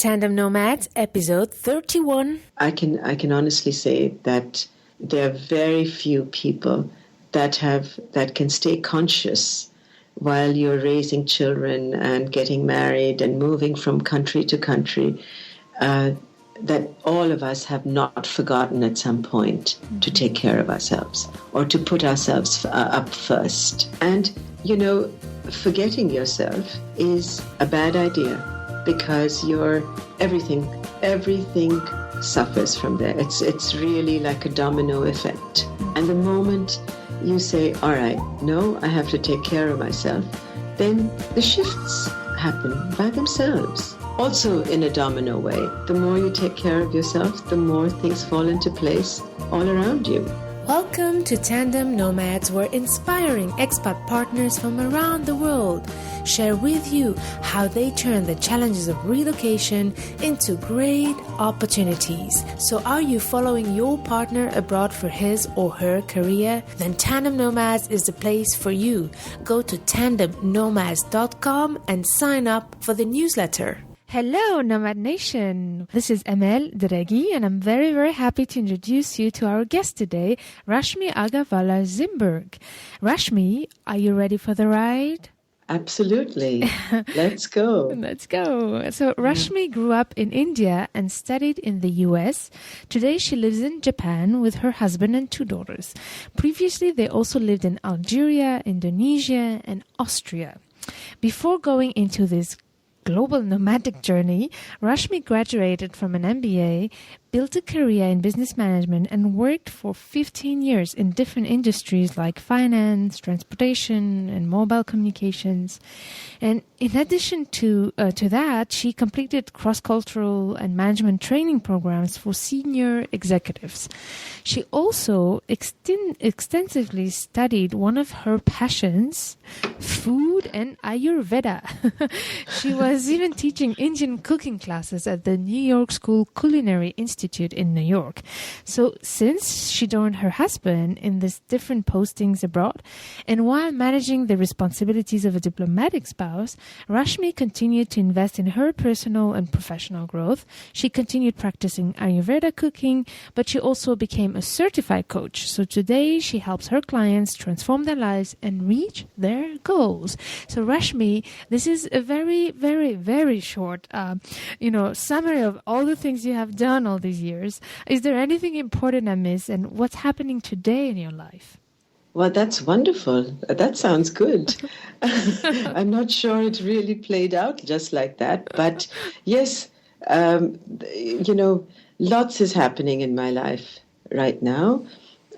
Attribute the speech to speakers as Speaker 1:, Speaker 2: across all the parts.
Speaker 1: Tandem Nomads, episode 31.
Speaker 2: I can honestly say that there are very few people that can stay conscious while you're raising children and getting married and moving from country to country, that all of us have not forgotten at some point to take care of ourselves or to put ourselves up first. And, forgetting yourself is a bad idea because everything suffers from there. It's really like a domino effect. And the moment you say, all right, no, I have to take care of myself, then the shifts happen by themselves. Also in a domino way, the more you take care of yourself, the more things fall into place all around you.
Speaker 1: Welcome to Tandem Nomads, where inspiring expat partners from around the world share with you how they turn the challenges of relocation into great opportunities. So are you following your partner abroad for his or her career? Then Tandem Nomads is the place for you. Go to tandemnomads.com and sign up for the newsletter. Hello, Nomad Nation. This is Amel Draghi, and I'm very, very happy to introduce you to our guest today, Rashmi Aggarwala Zimburg. Rashmi, are you ready for the ride?
Speaker 2: Absolutely. Let's go.
Speaker 1: Let's go. So Rashmi grew up in India and studied in the US. Today she lives in Japan with her husband and 2 daughters. Previously, they also lived in Algeria, Indonesia, and Austria. Before going into this global nomadic journey, Rashmi graduated from an MBA, built a career in business management, and worked for 15 years in different industries like finance, transportation, and mobile communications. And in addition to that, she completed cross-cultural and management training programs for senior executives. She also extensively studied one of her passions, food and Ayurveda. She was even teaching Indian cooking classes at the New York School Culinary Institute in New York. So since she joined her husband in these different postings abroad, and while managing the responsibilities of a diplomatic spouse, Rashmi continued to invest in her personal and professional growth. She continued practicing Ayurveda cooking, but she also became a certified coach. So today she helps her clients transform their lives and reach their goals. So Rashmi, this is a very, very, very short, summary of all the things you have done all these years. Is there anything important I miss, and what's happening today in your life?
Speaker 2: Well, that's wonderful. That sounds good. I'm not sure it really played out just like that. But yes, lots is happening in my life right now.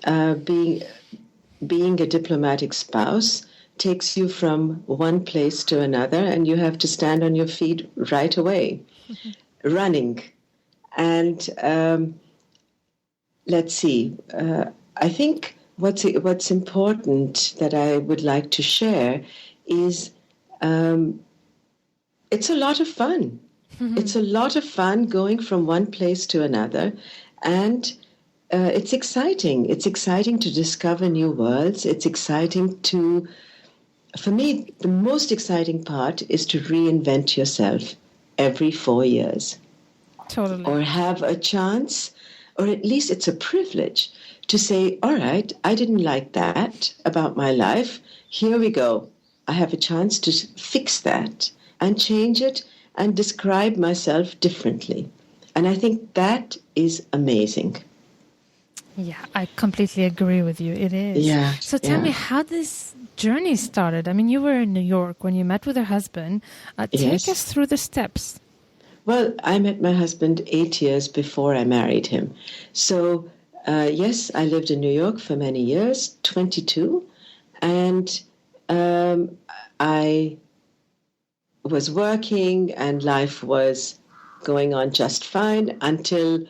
Speaker 2: Being a diplomatic spouse takes you from one place to another, and you have to stand on your feet right away, running. And let's see. I think what's important that I would like to share is it's a lot of fun. It's a lot of fun going from one place to another, and it's exciting. It's exciting to discover new worlds. It's exciting for me, the most exciting part is to reinvent yourself every 4 years.
Speaker 1: Totally.
Speaker 2: Or have a chance, or at least it's a privilege to say, all right, I didn't like that about my life. Here we go. I have a chance to fix that and change it and describe myself differently. And I think that is amazing.
Speaker 1: Yeah, I completely agree with you. It is.
Speaker 2: Yeah.
Speaker 1: So tell me how this journey started. I mean, you were in New York when you met with your husband. Take us through the steps.
Speaker 2: Well, I met my husband 8 years before I married him. So, yes, I lived in New York for many years, 22. And I was working and life was going on just fine until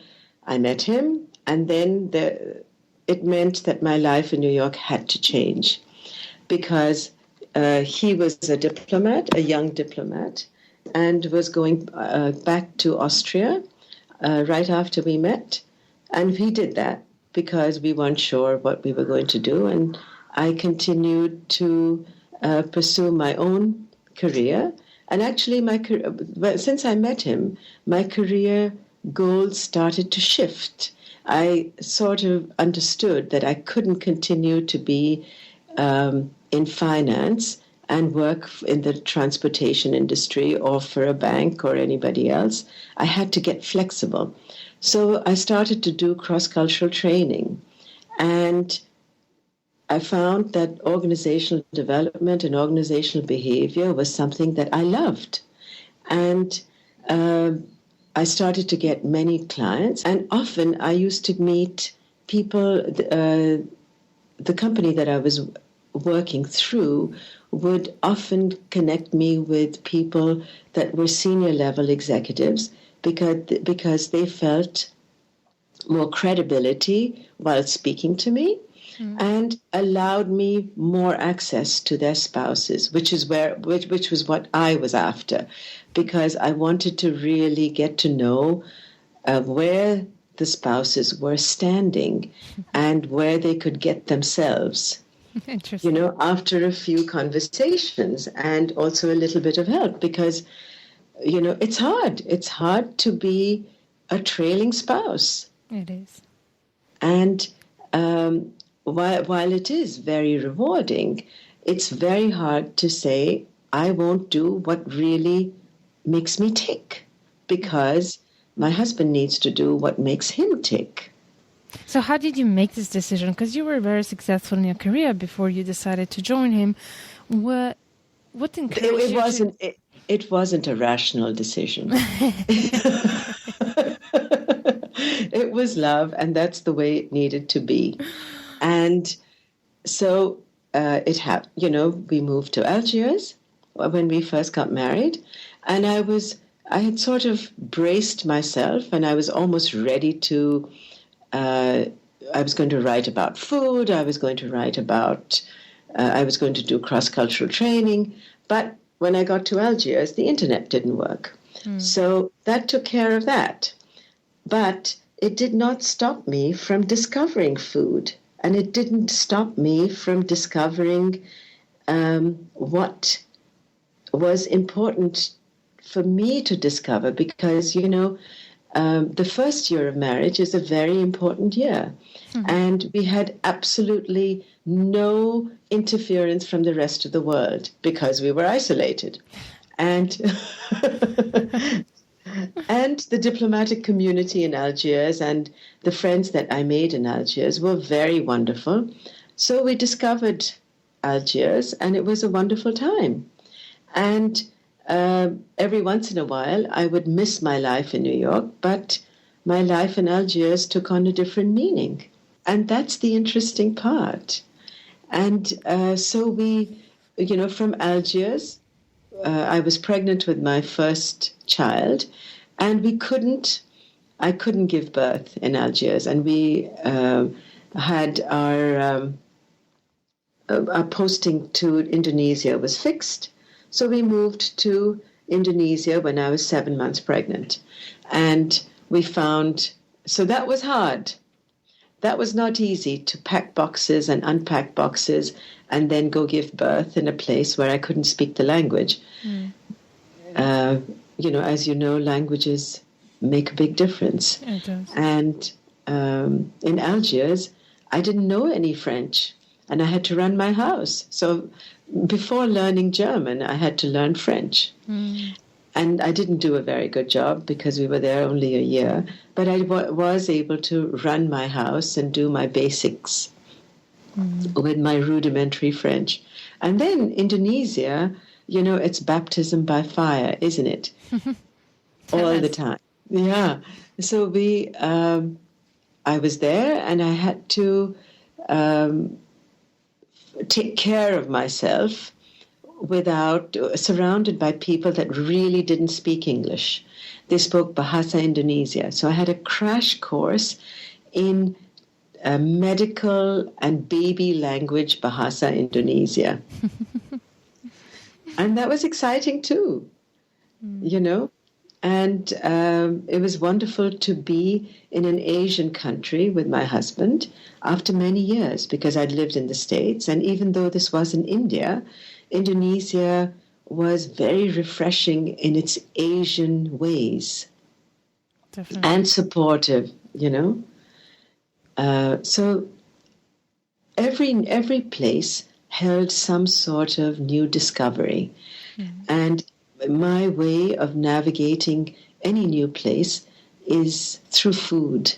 Speaker 2: I met him. And then it meant that my life in New York had to change because he was a diplomat, a young diplomat, and was going back to Austria right after we met. And he did that because we weren't sure what we were going to do. And I continued to pursue my own career And actually, since I met him, my career goals started to shift. I sort of understood that I couldn't continue to be in finance and work in the transportation industry or for a bank or anybody else. I had to get flexible. So I started to do cross-cultural training. And I found that organizational development and organizational behavior was something that I loved. And I started to get many clients. And often I used to meet people, the company that I was working through would often connect me with people that were senior level executives because they felt more credibility while speaking to me and allowed me more access to their spouses, which was what I was after, because I wanted to really get to know where the spouses were standing and where they could get themselves.
Speaker 1: Interesting.
Speaker 2: After a few conversations and also a little bit of help, because, it's hard. It's hard to be a trailing spouse.
Speaker 1: It is.
Speaker 2: And while it is very rewarding, it's very hard to say, I won't do what really makes me tick, because my husband needs to do what makes him tick.
Speaker 1: So how did you make this decision? Because you were very successful in your career before you decided to join him. What encouraged you?
Speaker 2: It wasn't a rational decision. It was love, and that's the way it needed to be. And so it happened. We moved to Algiers when we first got married, and I had sort of braced myself, and I was almost ready to. I was going to write about food. I was going to do cross-cultural training. But when I got to Algiers, the internet didn't work. So that took care of that. But it did not stop me from discovering food. And it didn't stop me from discovering what was important for me to discover, because, the first year of marriage is a very important year. And we had absolutely no interference from the rest of the world because we were isolated. And and the diplomatic community in Algiers and the friends that I made in Algiers were very wonderful. So we discovered Algiers, and it was a wonderful time. And every once in a while, I would miss my life in New York, but my life in Algiers took on a different meaning. And that's the interesting part. And so we, from Algiers, I was pregnant with my first child, and I couldn't give birth in Algiers. And we had our posting to Indonesia was fixed. So we moved to Indonesia when I was 7 months pregnant. And so that was hard. That was not easy, to pack boxes and unpack boxes and then go give birth in a place where I couldn't speak the language. As you know, languages make a big difference.
Speaker 1: It does.
Speaker 2: And in Algiers, I didn't know any French, and I had to run my house. So before learning German, I had to learn French. And I didn't do a very good job because we were there only a year, but I was able to run my house and do my basics with my rudimentary French. And then Indonesia, it's baptism by fire, isn't it? All the time. Yeah. So I was there, and I had to take care of myself surrounded by people that really didn't speak English. They spoke Bahasa Indonesia. So I had a crash course in medical and baby language Bahasa Indonesia. And that was exciting too, And it was wonderful to be in an Asian country with my husband after many years, because I'd lived in the States. And even though this was in India, Indonesia was very refreshing in its Asian ways.
Speaker 1: Definitely.
Speaker 2: And supportive, you know. So every place held some sort of new discovery. And my way of navigating any new place is through food.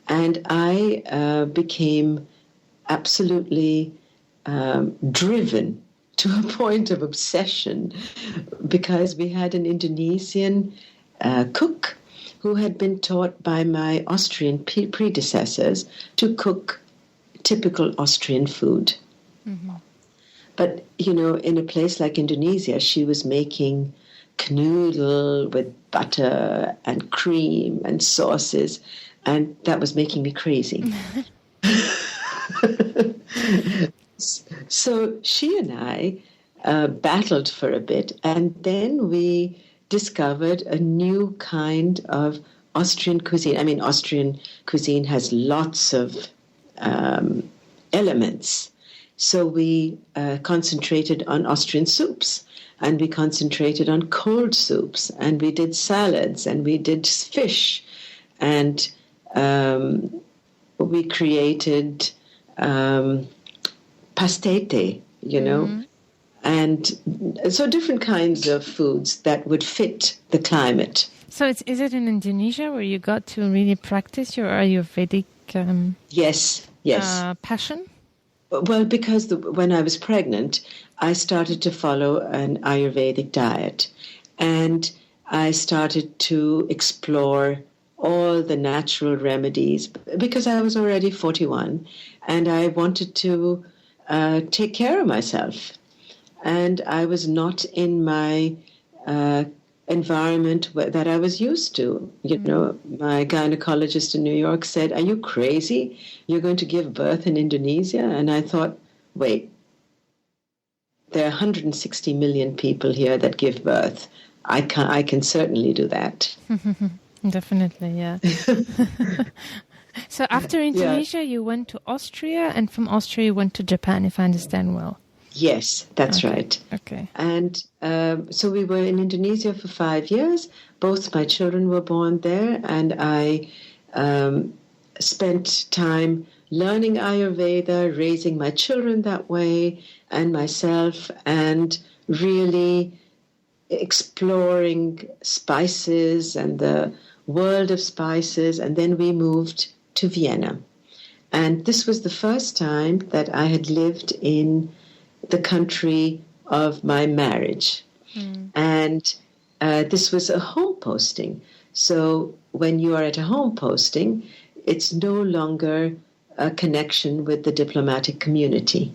Speaker 2: And I became absolutely driven to a point of obsession because we had an Indonesian cook who had been taught by my Austrian predecessors to cook typical Austrian food. But, you know, in a place like Indonesia, she was making knödel with butter and cream and sauces, and that was making me crazy. So she and I battled for a bit, and then we discovered a new kind of Austrian cuisine. I mean, Austrian cuisine has lots of elements. So we concentrated on Austrian soups, and we concentrated on cold soups, and we did salads, and we did fish, and we created pastete, you know, and so different kinds of foods that would fit the climate.
Speaker 1: So is it in Indonesia where you got to really practice your Ayurvedic
Speaker 2: Yes.
Speaker 1: passion?
Speaker 2: Well, because when I was pregnant, I started to follow an Ayurvedic diet, and I started to explore all the natural remedies because I was already 41, and I wanted to take care of myself. And I was not in my environment that I was used to. You know, my gynecologist in New York said, "Are you crazy? You're going to give birth in Indonesia?" And I thought, wait, there are 160 million people here that give birth. I can certainly do that.
Speaker 1: Definitely, yeah. So after Indonesia, you went to Austria, and from Austria you went to Japan, if I understand well.
Speaker 2: Yes, that's
Speaker 1: Okay.
Speaker 2: right.
Speaker 1: Okay.
Speaker 2: And so we were in Indonesia for 5 years. Both my children were born there, and I spent time learning Ayurveda, raising my children that way, and myself, and really exploring spices and the world of spices. And then we moved to Vienna. And this was the first time that I had lived in the country of my marriage. And this was a home posting. So when you are at a home posting, it's no longer a connection with the diplomatic community.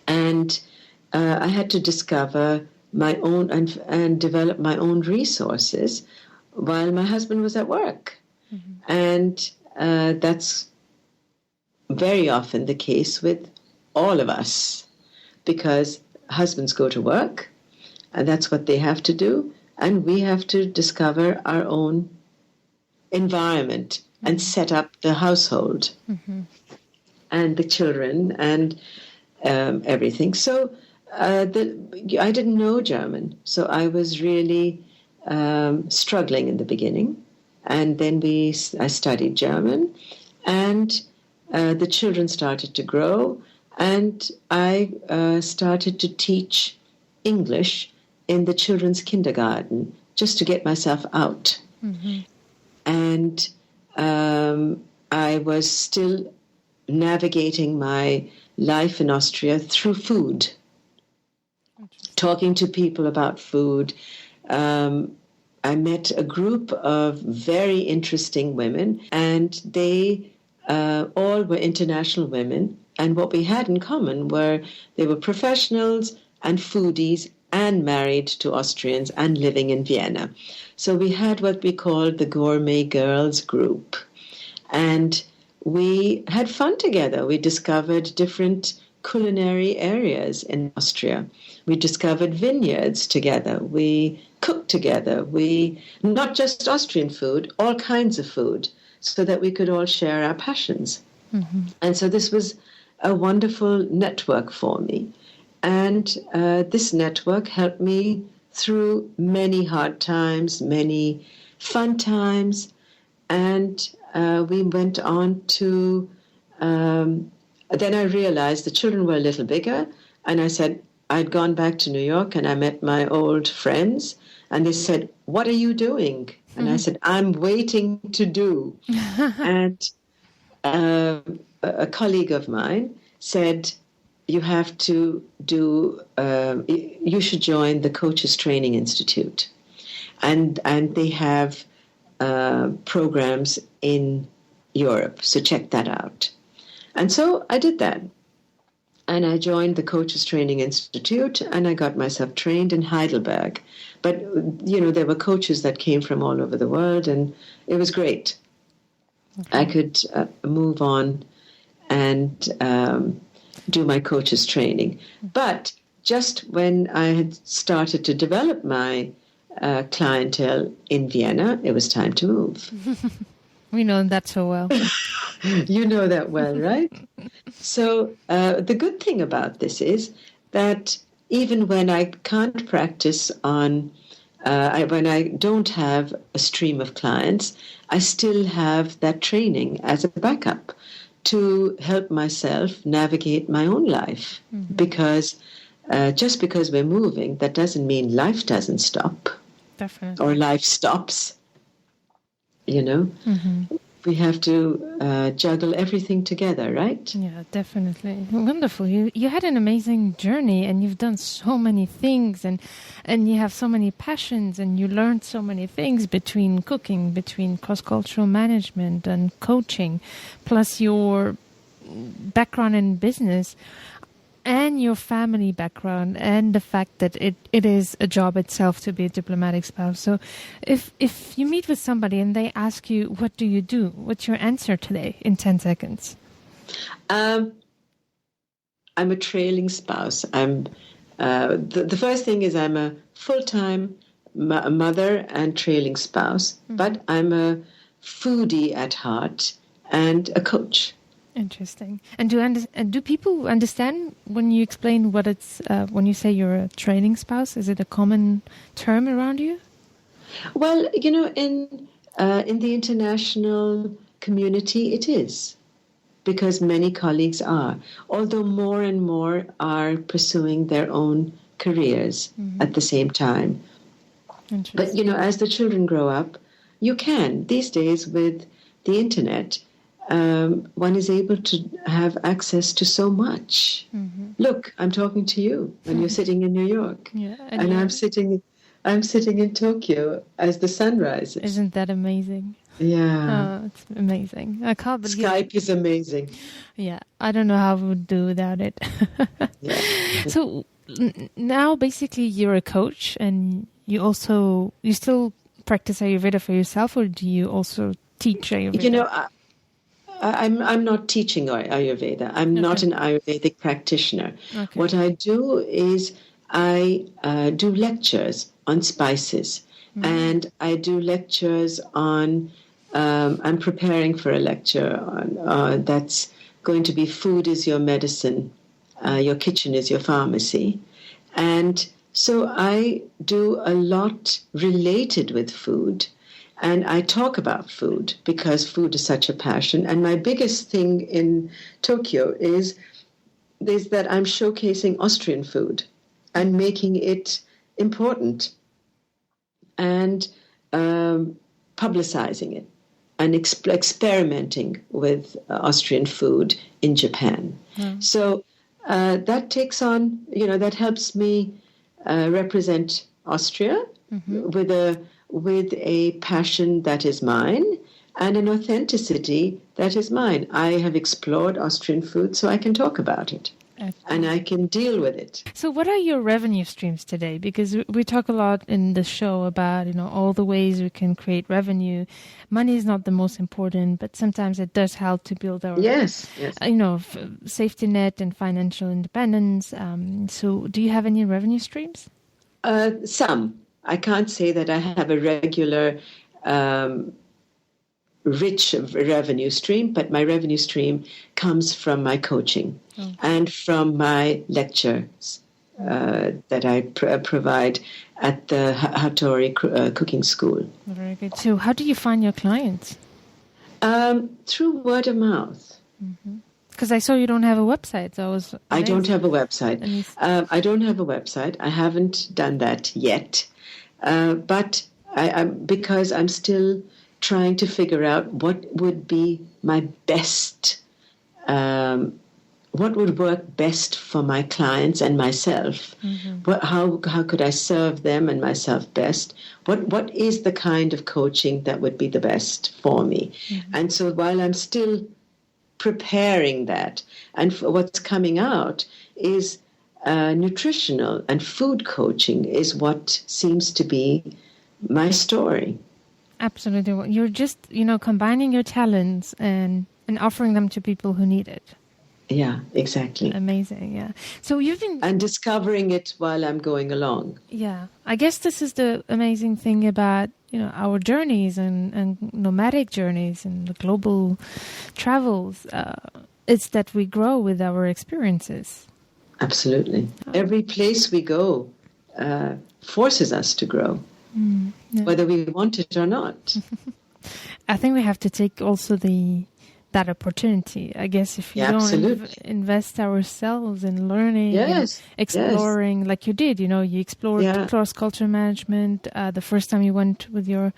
Speaker 2: And I had to discover my own and develop my own resources while my husband was at work. And that's very often the case with all of us, because husbands go to work, and that's what they have to do, and we have to discover our own environment and set up the household and the children and everything. So I didn't know German, so I was really struggling in the beginning, and then I studied German, and the children started to grow. And I started to teach English in the children's kindergarten just to get myself out. And I was still navigating my life in Austria through food, talking to people about food. I met a group of very interesting women, and they all were international women. And what we had in common were they were professionals and foodies and married to Austrians and living in Vienna. So we had what we called the Gourmet Girls Group. And we had fun together. We discovered different culinary areas in Austria. We discovered vineyards together. We cooked together. We, not just Austrian food, all kinds of food, so that we could all share our passions. And so this was a wonderful network for me. And this network helped me through many hard times, many fun times. And we went on to, then I realized the children were a little bigger. And I said, I'd gone back to New York and I met my old friends. And they said, what are you doing? And I said, I'm waiting to do. And a colleague of mine said, you have to do, you should join the Coaches Training Institute. And they have programs in Europe, so check that out. And so I did that. And I joined the Coaches Training Institute, and I got myself trained in Heidelberg. But, there were coaches that came from all over the world, and it was great. Okay. I could move on and do my coaches training. But just when I had started to develop my clientele in Vienna, it was time to move.
Speaker 1: We know that so well.
Speaker 2: You know that well, right? So the good thing about this is that even when I can't practice when I don't have a stream of clients, I still have that training as a backup to help myself navigate my own life. Mm-hmm. Because just because we're moving, that doesn't mean life doesn't stop.
Speaker 1: Definitely.
Speaker 2: Or life stops. Mm-hmm. We have to juggle everything together, right?
Speaker 1: Yeah, definitely. Wonderful. You had an amazing journey, and you've done so many things, and you have so many passions, and you learned so many things between cooking, between cross-cultural management and coaching, plus your background in business and your family background, and the fact that it is a job itself to be a diplomatic spouse. So if you meet with somebody and they ask you, what do you do? What's your answer today in 10 seconds?
Speaker 2: I'm a trailing spouse. I'm the first thing is I'm a full-time mother and trailing spouse, mm-hmm. but I'm a foodie at heart and a coach.
Speaker 1: Interesting. And do people understand when you explain what it's when you say you're a training spouse? Is it a common term around you?
Speaker 2: Well, in the international community, it is, because many colleagues are. Although more and more are pursuing their own careers mm-hmm. at the same time. But as the children grow up, you can these days with the internet. One is able to have access to so much. Mm-hmm. Look, I'm talking to you, and you're sitting in New York, and I'm sitting in Tokyo as the sun rises.
Speaker 1: Isn't that amazing?
Speaker 2: Yeah,
Speaker 1: oh, it's amazing. I can't believe
Speaker 2: Skype is amazing.
Speaker 1: Yeah, I don't know how we would do without it.
Speaker 2: Yeah.
Speaker 1: So now, basically, you're a coach, and you still practice Ayurveda for yourself, or do you also teach Ayurveda?
Speaker 2: I'm not teaching Ayurveda. I'm not an Ayurvedic practitioner. Okay. What I do is I do lectures on spices, and I do lectures on. I'm preparing for a lecture on that's going to be food is your medicine, your kitchen is your pharmacy, and so I do a lot related with food. And I talk about food because food is such a passion. And my biggest thing in Tokyo is that I'm showcasing Austrian food and making it important and publicizing it and experimenting with Austrian food in Japan. Mm. So that takes on, that helps me represent Austria mm-hmm. with a passion that is mine and an authenticity that is mine. I have explored Austrian food, so I can talk about it. And I can deal with it.
Speaker 1: So what are your revenue streams today? Because we talk a lot in the show about, all the ways we can create revenue. Money is not the most important, but sometimes it does help to build our, safety net and financial independence. So do you have any revenue streams?
Speaker 2: Some. I can't say that I have a regular rich revenue stream, but my revenue stream comes from my coaching and from my lectures that I provide at the Hattori cooking school.
Speaker 1: Very good. So how do you find your clients?
Speaker 2: Through word of mouth.
Speaker 1: Because I saw you don't have a website. So
Speaker 2: I don't have a website. I don't have a website. I haven't done that yet. But because I'm still trying to figure out what would be my best, what would work best for my clients and myself. How could I serve them and myself best? What is the kind of coaching that would be the best for me? And so while I'm still preparing that, and what's coming out is nutritional and food coaching is what seems to be my story.
Speaker 1: Absolutely. You're just, combining your talents and offering them to people who need it.
Speaker 2: Yeah, exactly.
Speaker 1: Amazing, yeah. So you've been...
Speaker 2: And discovering it while I'm going along.
Speaker 1: Yeah. I guess this is the amazing thing about, our journeys and nomadic journeys and the global travels. It's that we grow with our experiences.
Speaker 2: Absolutely. Every place we go forces us to grow, whether we want it or not.
Speaker 1: I think we have to take also that opportunity. I guess if you don't invest ourselves in learning and exploring like you did, you explored cross-culture management the first time you went with your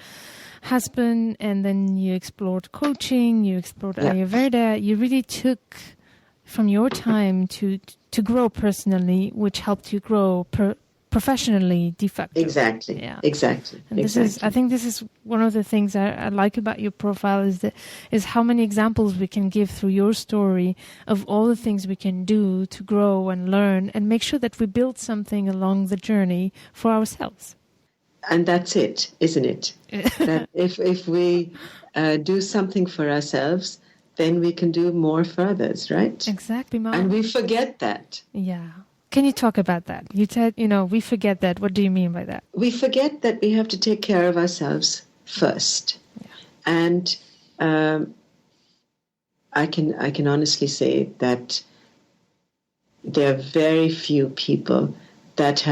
Speaker 1: husband, and then you explored coaching, you explored Ayurveda. You really took from your time to grow personally, which helped you grow professionally de facto.
Speaker 2: Exactly.
Speaker 1: Yeah.
Speaker 2: Exactly.
Speaker 1: And I think this is one of the things I like about your profile is how many examples we can give through your story of all the things we can do to grow and learn and make sure that we build something along the journey for ourselves.
Speaker 2: And that's it, isn't it? That if we do something for ourselves, then we can do more for others, right?
Speaker 1: Exactly, Mom.
Speaker 2: And we forget that.
Speaker 1: Yeah. Can you talk about that? You said, we forget that. What do you mean by that?
Speaker 2: We forget that we have to take care of ourselves first. Yeah. And I can honestly say that there are very few people that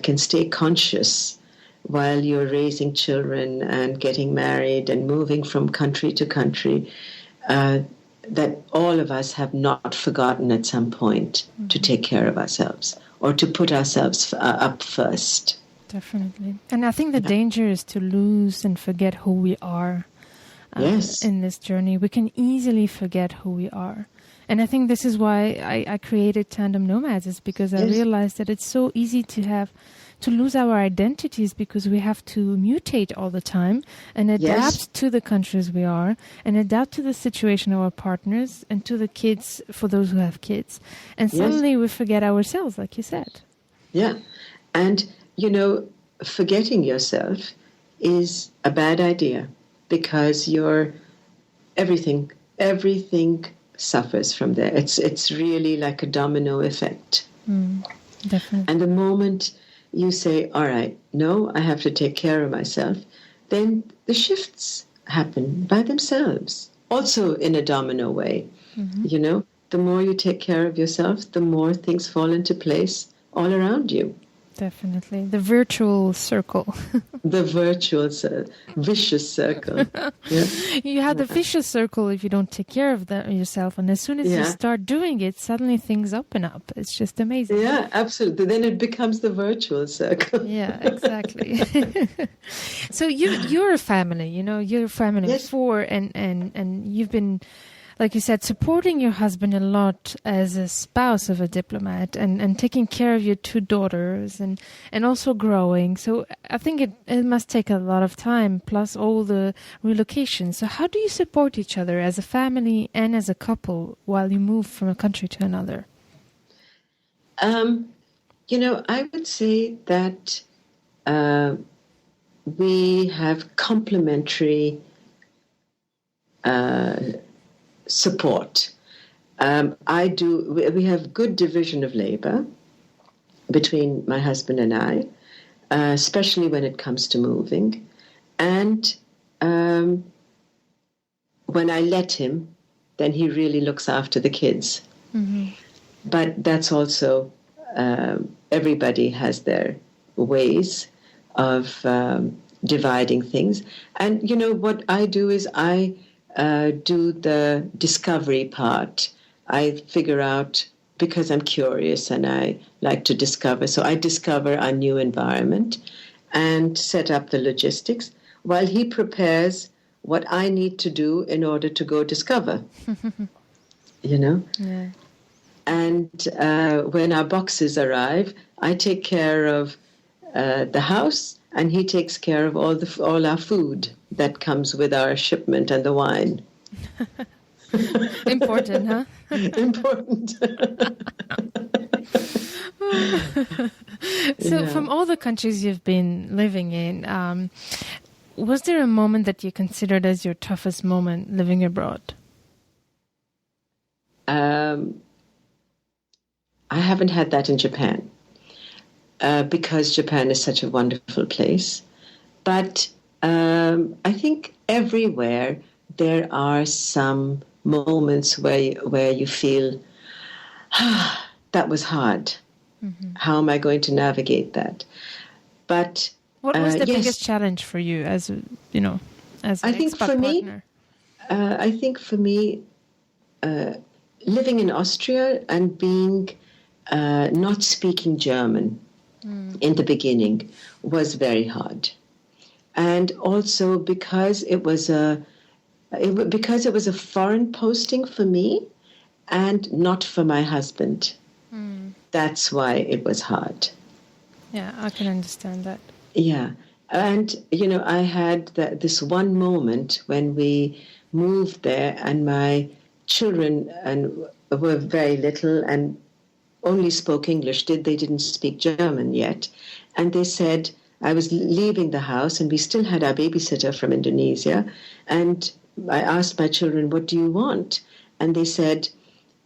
Speaker 2: can stay conscious while you're raising children and getting married and moving from country to country, that all of us have not forgotten at some point to take care of ourselves or to put ourselves up first.
Speaker 1: Definitely. And I think the danger is to lose and forget who we are in this journey. We can easily forget who we are. And I think this is why I created Tandem Nomads, is because I realized that it's so easy to lose our identities because we have to mutate all the time and adapt to the countries we are and adapt to the situation of our partners and to the kids, for those who have kids. And suddenly we forget ourselves, like you said. Yeah.
Speaker 2: And, forgetting yourself is a bad idea because everything suffers from there. It's really like a domino effect.
Speaker 1: Definitely.
Speaker 2: And the moment you say, all right, no, I have to take care of myself, then the shifts happen by themselves, also in a domino way. The more you take care of yourself, the more things fall into place all around you.
Speaker 1: Definitely. The virtual circle.
Speaker 2: The virtual vicious circle. Yeah.
Speaker 1: You have the vicious circle if you don't take care of yourself. And as soon as you start doing it, suddenly things open up. It's just amazing.
Speaker 2: Yeah, absolutely. Then it becomes the virtual circle.
Speaker 1: Yeah, exactly. So you're a family, you're a family of four, and you've been, like you said, supporting your husband a lot as a spouse of a diplomat and taking care of your two daughters and also growing. So I think it must take a lot of time, plus all the relocation. So how do you support each other as a family and as a couple while you move from a country to another?
Speaker 2: I would say that we have complementary support. We have good division of labor between my husband and I, especially when it comes to moving. And when I let him, then he really looks after the kids. But that's also everybody has their ways of dividing things. And, what I do is I do the discovery part. I figure out, because I'm curious and I like to discover. So I discover a new environment and set up the logistics while he prepares what I need to do in order to go discover,
Speaker 1: Yeah.
Speaker 2: And when our boxes arrive, I take care of the house, and he takes care of all our food that comes with our shipment and the wine.
Speaker 1: Important, huh?
Speaker 2: Important.
Speaker 1: So from all the countries you've been living in, was there a moment that you considered as your toughest moment living abroad?
Speaker 2: I haven't had that in Japan, because Japan is such a wonderful place. But I think everywhere there are some moments where you feel, that was hard. Mm-hmm. How am I going to navigate that? But
Speaker 1: what was the biggest challenge for you as an expat partner?
Speaker 2: I think for me, living in Austria and being not speaking German in the beginning was very hard, and also because it was a foreign posting for me and not for my husband. That's why it was hard.
Speaker 1: Yeah, I can understand that.
Speaker 2: Yeah. And, I had this one moment when we moved there, and my children were very little and only spoke English. They didn't speak German yet. And they said, I was leaving the house, and we still had our babysitter from Indonesia. And I asked my children, what do you want? And they said,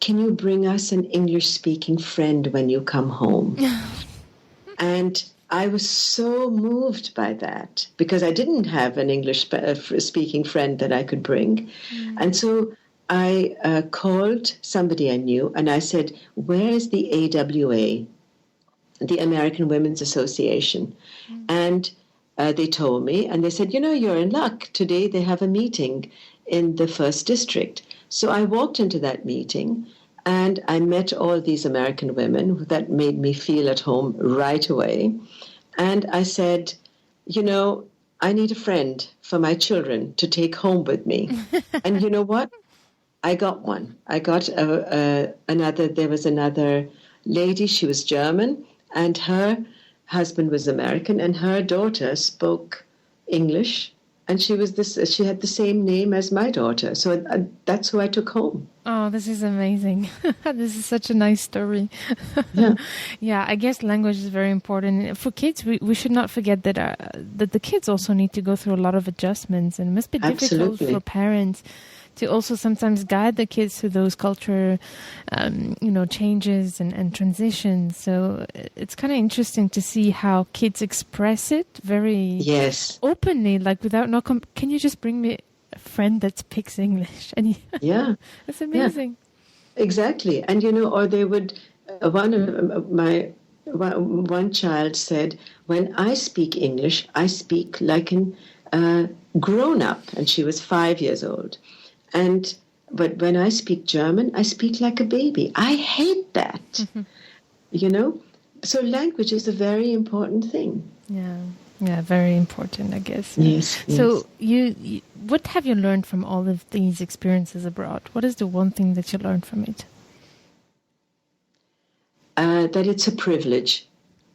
Speaker 2: can you bring us an English-speaking friend when you come home? And I was so moved by that, because I didn't have an English-speaking friend that I could bring. And so I called somebody I knew, and I said, where is the AWA, the American Women's Association? And they told me, and they said, you're in luck. Today they have a meeting in the 1st District. So I walked into that meeting, and I met all these American women that made me feel at home right away. And I said, I need a friend for my children to take home with me. And you know what? I got one. I got there was another lady, she was German, and her husband was American, and her daughter spoke English, and she had the same name as my daughter. So that's who I took home.
Speaker 1: Oh, this is amazing. This is such a nice story.
Speaker 2: Yeah.
Speaker 1: Yeah, I guess language is very important. For kids, we should not forget that that the kids also need to go through a lot of adjustments, and it must be difficult for parents to also sometimes guide the kids through those culture, changes and transitions. So it's kind of interesting to see how kids express it very openly, like without can you just bring me a friend that speaks English? And it's amazing.
Speaker 2: Yeah. Exactly. And or they would. One child said, when I speak English, I speak like a grown up, and she was 5 years old. But when I speak German, I speak like a baby. I hate that. So language is a very important thing.
Speaker 1: Yeah, very important, I guess.
Speaker 2: Yes.
Speaker 1: So you what have you learned from all of these experiences abroad? What is the one thing that you learned from it?
Speaker 2: That it's a privilege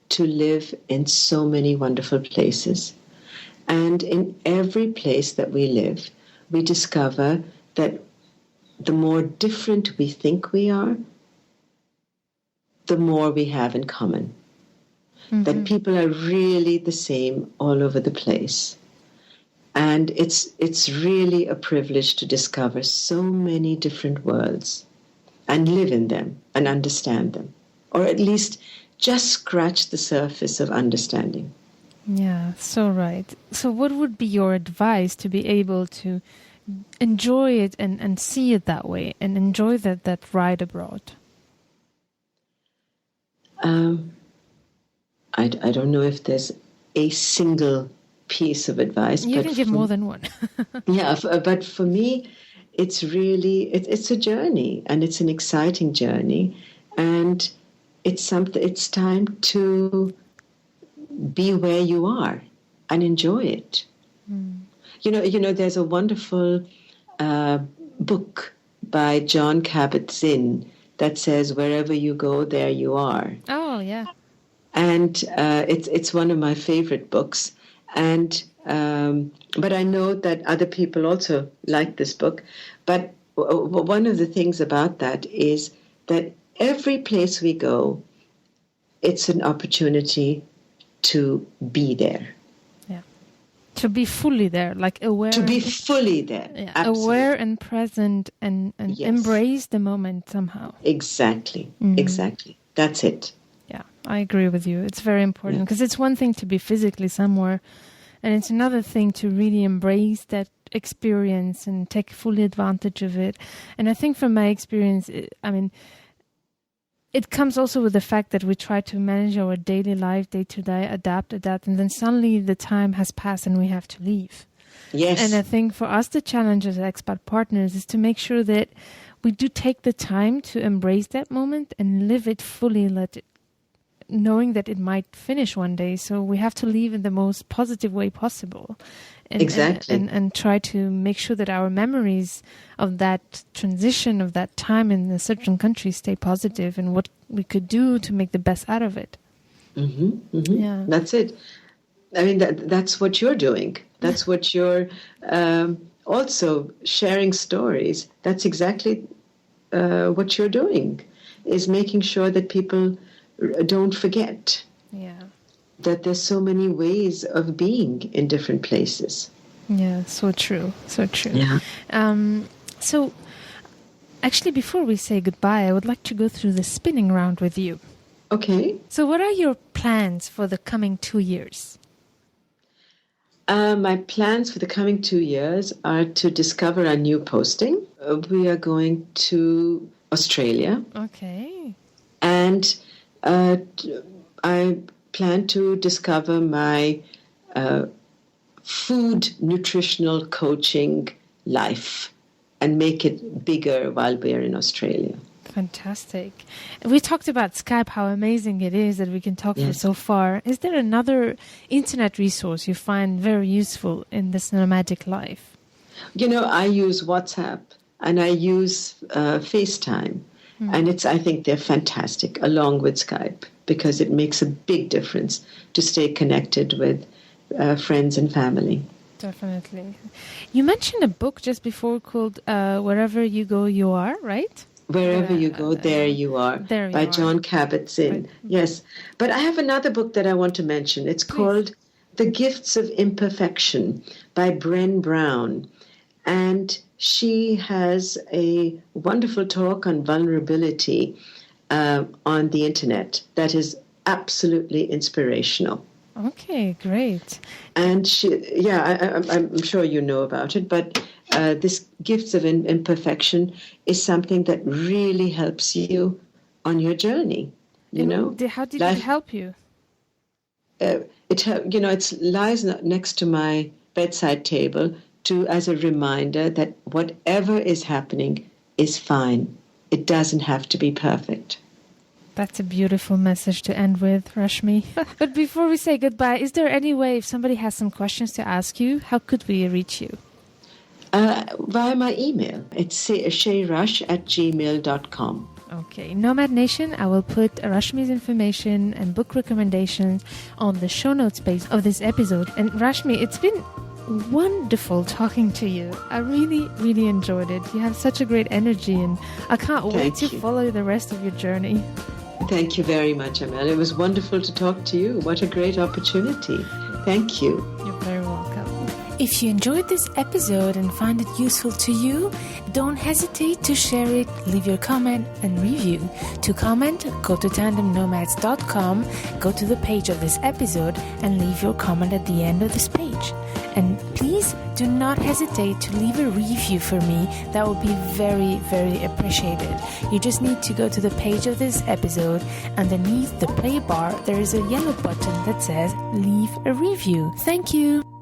Speaker 2: to live in so many wonderful places. And in every place that we live, we discover that the more different we think we are, the more we have in common. Mm-hmm. That people are really the same all over the place. And it's really a privilege to discover so many different worlds and live in them and understand them. Or at least just scratch the surface of understanding.
Speaker 1: Yeah, so right. So what would be your advice to be able to enjoy it and see it that way and enjoy that ride abroad?
Speaker 2: I don't know if there's a single piece of advice.
Speaker 1: You can give more than one.
Speaker 2: Yeah, but for me, it's really, it's a journey, and it's an exciting journey. And it's time to be where you are and enjoy it. You know, there's a wonderful book by John Kabat-Zinn that says, "Wherever you go, there you are."
Speaker 1: Oh, yeah.
Speaker 2: And it's one of my favorite books. And but I know that other people also like this book. But one of the things about that is that every place we go, it's an opportunity to be there.
Speaker 1: Yeah. To be fully there, like aware.
Speaker 2: To be fully there.
Speaker 1: Yeah.
Speaker 2: Absolutely.
Speaker 1: Aware and present and
Speaker 2: Yes.
Speaker 1: embrace the moment somehow.
Speaker 2: Exactly. Exactly. That's it.
Speaker 1: Yeah, I agree with you. It's very important because it's one thing to be physically somewhere, and it's another thing to really embrace that experience and take fully advantage of it. And I think from my experience, it comes also with the fact that we try to manage our daily life, day to day, adapt, and then suddenly the time has passed and we have to leave.
Speaker 2: Yes.
Speaker 1: And I think for us, the challenge as expat partners is to make sure that we do take the time to embrace that moment and live it fully, knowing that it might finish one day. So we have to leave in the most positive way possible.
Speaker 2: Exactly.
Speaker 1: And try to make sure that our memories of that transition, of that time in a certain country stay positive, and what we could do to make the best out of it. Yeah.
Speaker 2: That's it. I mean, that's what you're doing. That's what you're also sharing stories. That's exactly what you're doing, is making sure that people don't forget.
Speaker 1: Yeah.
Speaker 2: That there's so many ways of being in different places.
Speaker 1: Yeah, so true. So true.
Speaker 2: Yeah.
Speaker 1: So actually, before we say goodbye, I would like to go through the spinning round with you.
Speaker 2: Okay.
Speaker 1: So what are your plans for the coming 2 years?
Speaker 2: My plans for the coming 2 years are to discover a new posting. We are going to Australia.
Speaker 1: Okay.
Speaker 2: And I plan to discover my food nutritional coaching life and make it bigger while we're in Australia.
Speaker 1: Fantastic. We talked about Skype, how amazing it is that we can talk for
Speaker 2: Yes.
Speaker 1: so far. Is there another internet resource you find very useful in this nomadic life?
Speaker 2: You know, I use WhatsApp and I use FaceTime. And I think they're fantastic, along with Skype, because it makes a big difference to stay connected with friends and family.
Speaker 1: Definitely. You mentioned a book just before called Wherever You Go, You Are, right?
Speaker 2: Wherever you go, there you are,
Speaker 1: There You
Speaker 2: by
Speaker 1: Are.
Speaker 2: John Kabat-Zinn.
Speaker 1: Right.
Speaker 2: Yes. But I have another book that I want to mention. It's called The Gifts of Imperfection by Brené Brown. And she has a wonderful talk on vulnerability on the internet that is absolutely inspirational.
Speaker 1: Okay, great.
Speaker 2: And I'm sure you know about it, but this Gifts of Imperfection is something that really helps you on your journey. You know,
Speaker 1: How did it help you?
Speaker 2: It lies next to my bedside table as a reminder that whatever is happening is fine. It doesn't have to be perfect.
Speaker 1: That's a beautiful message to end with, Rashmi. But before we say goodbye, is there any way, if somebody has some questions to ask you, how could we reach you?
Speaker 2: Via my email. It's shayrush@gmail.com.
Speaker 1: Okay, Nomad Nation, I will put Rashmi's information and book recommendations on the show notes page of this episode. And Rashmi, it's been wonderful talking to you. I really, really enjoyed it. You have such a great energy, and I can't wait to follow the rest of your journey.
Speaker 2: Thank you very much, Amel. It was wonderful to talk to you. What a great opportunity. Thank you.
Speaker 1: You're very welcome. If you enjoyed this episode and find it useful to you, don't hesitate to share it, leave your comment and review. To comment, go to tandemnomads.com, go to the page of this episode and leave your comment at the end of this page. And please do not hesitate to leave a review for me. That would be very, very appreciated. You just need to go to the page of this episode. Underneath the play bar, there is a yellow button that says leave a review. Thank you.